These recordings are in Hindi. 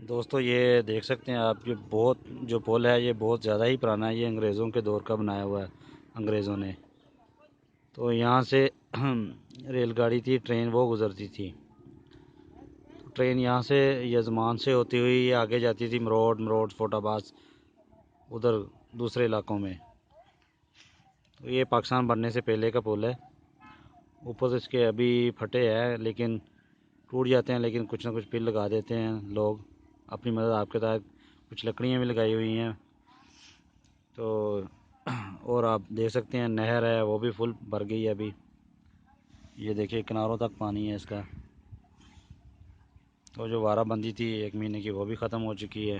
दोस्तों ये देख सकते हैं आप, ये बहुत जो पुल है ये बहुत ज़्यादा ही पुराना है। ये अंग्रेज़ों के दौर का बनाया हुआ है अंग्रेज़ों ने। तो यहाँ से रेलगाड़ी थी, ट्रेन वो गुज़रती थी। ट्रेन यहाँ से यजमान से होती हुई ये आगे जाती थी मरोड़ मरोड़ फोटाबाज, उधर दूसरे इलाकों में। तो ये पाकिस्तान बनने से पहले का पुल है। ऊपर से इसके अभी फटे हैं, लेकिन टूट जाते हैं, लेकिन कुछ ना कुछ पिल लगा देते हैं लोग अपनी मदद आपके तहत। कुछ लकड़ियाँ भी लगाई हुई हैं। तो और आप देख सकते हैं नहर है वो भी फुल भर गई है अभी। ये देखिए किनारों तक पानी है इसका। तो जो वाराबंदी थी 1 महीने की वो भी ख़त्म हो चुकी है।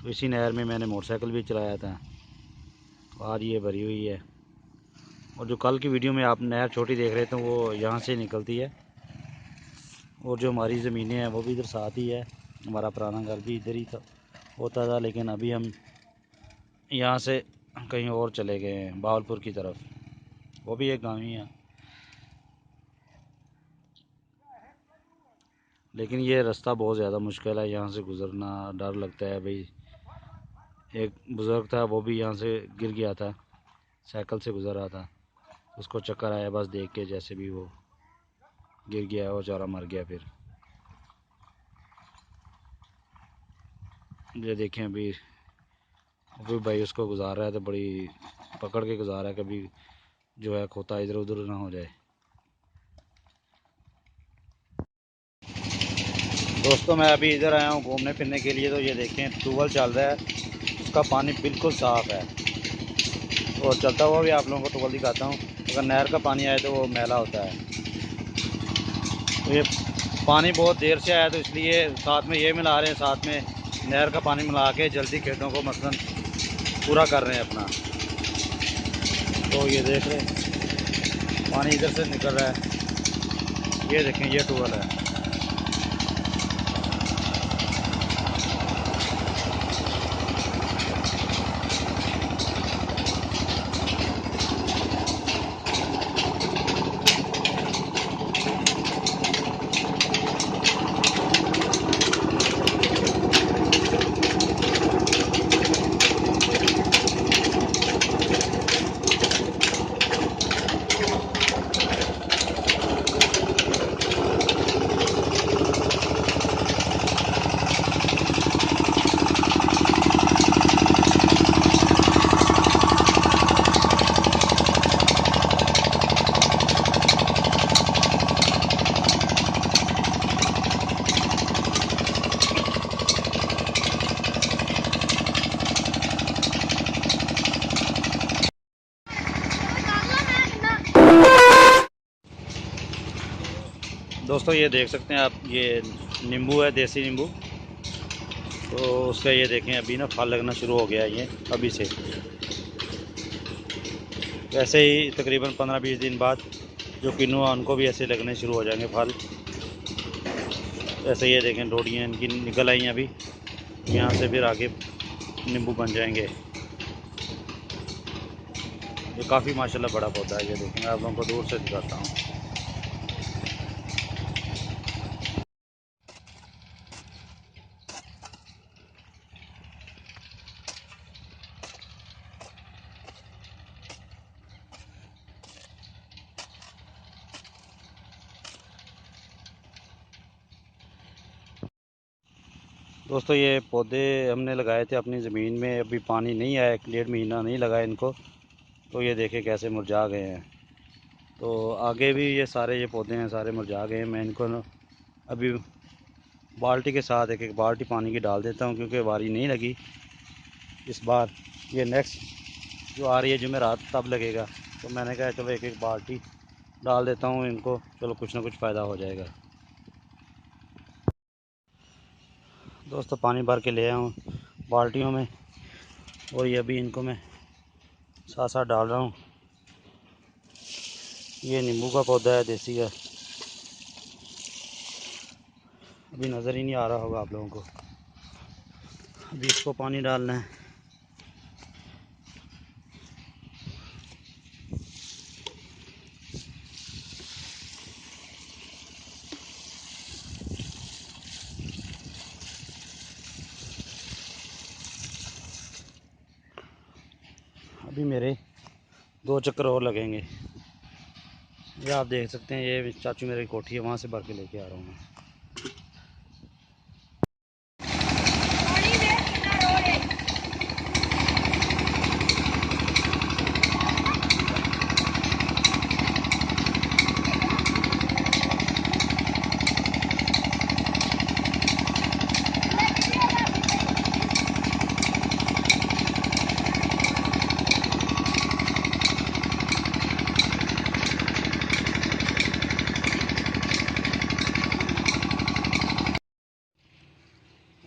तो इसी नहर में मैंने मोटरसाइकिल भी चलाया था। तो आज ये भरी हुई है। और जो कल की वीडियो में आप नहर छोटी देख रहे थे वो यहाँ से निकलती है। और जो हमारी ज़मीनें हैं वो भी इधर साथ ही है। हमारा पुराना घर भी इधर ही था होता था, लेकिन अभी हम यहाँ से कहीं और चले गए हैं बावलपुर की तरफ। वो भी एक गाँव ही है, लेकिन ये रास्ता बहुत ज़्यादा मुश्किल है। यहाँ से गुज़रना डर लगता है भाई। एक बुज़ुर्ग था वो भी यहाँ से गिर गया था, साइकिल से गुज़र रहा था। उसको चक्कर आया बस देख के, जैसे भी वो गिर गया, वो बेचारा मर गया। फिर ये देखें अभी अभी भाई उसको गुजार रहा है, तो बड़ी पकड़ के गुजार रहा है, कभी जो है खोता इधर उधर ना हो जाए। दोस्तों मैं अभी इधर आया हूँ घूमने फिरने के लिए। तो ये देखें ट्यूबवेल चल रहा है, उसका पानी बिल्कुल साफ़ है। और चलता हुआ भी आप लोगों को ट्यूबवेल दिखाता हूँ। अगर नहर का पानी आए तो वो मैला होता है। तो ये पानी बहुत देर से आया, तो इसलिए साथ में ये मिला रहे हैं, साथ में नहर का पानी मिला के जल्दी खेतों को मसलन पूरा कर रहे हैं अपना। तो ये देख रहे हैं पानी इधर से निकल रहा है। ये देखें ये ट्यूबवेल है। दोस्तों ये देख सकते हैं आप, ये नींबू है, देसी नींबू। तो उसका ये देखें अभी ना फल लगना शुरू हो गया है ये अभी से। वैसे ही तकरीबन 15-20 दिन बाद जो किन्नू है उनको भी ऐसे लगने शुरू हो जाएंगे फल। ऐसे ये देखें डोडियाँ इनकी निकल आई हैं अभी। यहाँ से फिर आगे नींबू बन जाएंगे। ये काफ़ी माशाल्लाह बड़ा पौधा है। ये देखें मैं आप लोगों को दूर से दिखाता हूँ। दोस्तों ये पौधे हमने लगाए थे अपनी ज़मीन में, अभी पानी नहीं आया, 1-1.5 महीना नहीं लगा इनको। तो ये देखें कैसे मुरझा गए हैं। तो आगे भी ये सारे, ये पौधे हैं सारे मुरझा गए हैं। मैं इनको ना अभी बाल्टी के साथ एक एक बाल्टी पानी की डाल देता हूँ, क्योंकि वारी नहीं लगी इस बार। ये नेक्स्ट जो आ रही है जुमेरात तब लगेगा। तो मैंने कहा चलो एक एक बाल्टी डाल देता हूँ इनको, चलो कुछ ना कुछ फ़ायदा हो जाएगा। दोस्तों पानी भर के ले आया हूँ बाल्टियों में, और ये अभी इनको मैं साथ साथ डाल रहा हूँ। ये नींबू का पौधा है देसी का, अभी नज़र ही नहीं आ रहा होगा आप लोगों को। अभी इसको पानी डालना है। अभी मेरे 2 चक्कर और लगेंगे। ये आप देख सकते हैं, ये चाचू मेरी कोठी है, वहाँ से भर के लेके आ रहा हूँ मैं।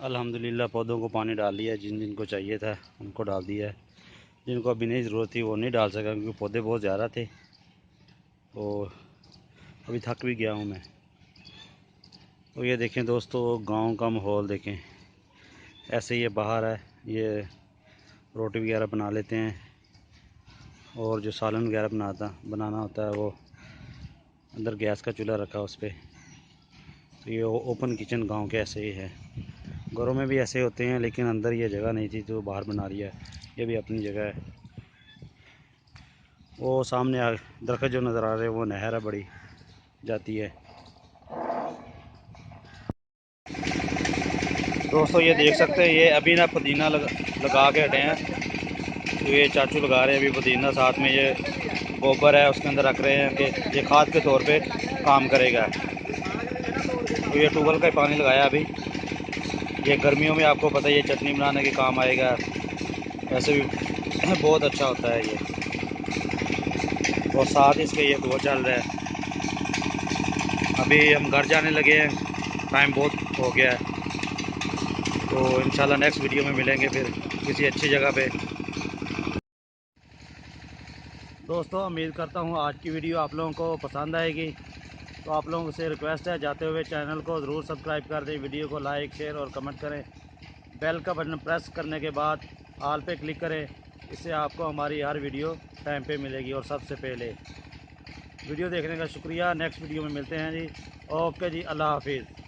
अल्हम्दुलिल्लाह पौधों को पानी डाल दिया, जिन जिनको चाहिए था उनको डाल दिया है। जिनको अभी नहीं ज़रूरत थी वो नहीं डाल सका, क्योंकि पौधे बहुत ज़्यादा थे। तो अभी थक भी गया हूँ मैं। तो ये देखें दोस्तों, गांव का माहौल देखें। ऐसे ये बाहर है, ये रोटी वगैरह बना लेते हैं, और जो सालन वगैरह बनाना होता है वो अंदर गैस का चूल्हा रखा उस पर। तो ये ओपन किचन गांव के ऐसे ही है। घरों में भी ऐसे होते हैं, लेकिन अंदर ये जगह नहीं थी तो बाहर बना लिया है। ये भी अपनी जगह है। वो सामने दरख्त जो नज़र आ रहे हैं वो नहर है, बड़ी जाती है। दोस्तों ये देख सकते हैं, ये अभी ना पुदीना लगा के हटे हैं। तो ये चाचू लगा रहे हैं अभी पुदीना, साथ में ये गोबर है उसके अंदर रख रहे हैं कि ये खाद के तौर पे काम करेगा। तो ये ट्यूबवेल का पानी लगाया अभी। ये गर्मियों में आपको पता है ये चटनी बनाने के काम आएगा, वैसे भी बहुत अच्छा होता है ये। और साथ इसके ये दो चल रहा है। अभी हम घर जाने लगे हैं, टाइम बहुत हो गया है। तो इंशाल्लाह नेक्स्ट वीडियो में मिलेंगे फिर किसी अच्छी जगह पे। दोस्तों उम्मीद करता हूँ आज की वीडियो आप लोगों को पसंद आएगी। तो आप लोगों से रिक्वेस्ट है, जाते हुए चैनल को ज़रूर सब्सक्राइब कर दें, वीडियो को लाइक शेयर और कमेंट करें। बेल का बटन प्रेस करने के बाद ऑल पे क्लिक करें, इससे आपको हमारी हर वीडियो टाइम पे मिलेगी और सबसे पहले। वीडियो देखने का शुक्रिया। नेक्स्ट वीडियो में मिलते हैं जी। ओके जी, अल्लाह हाफिज़।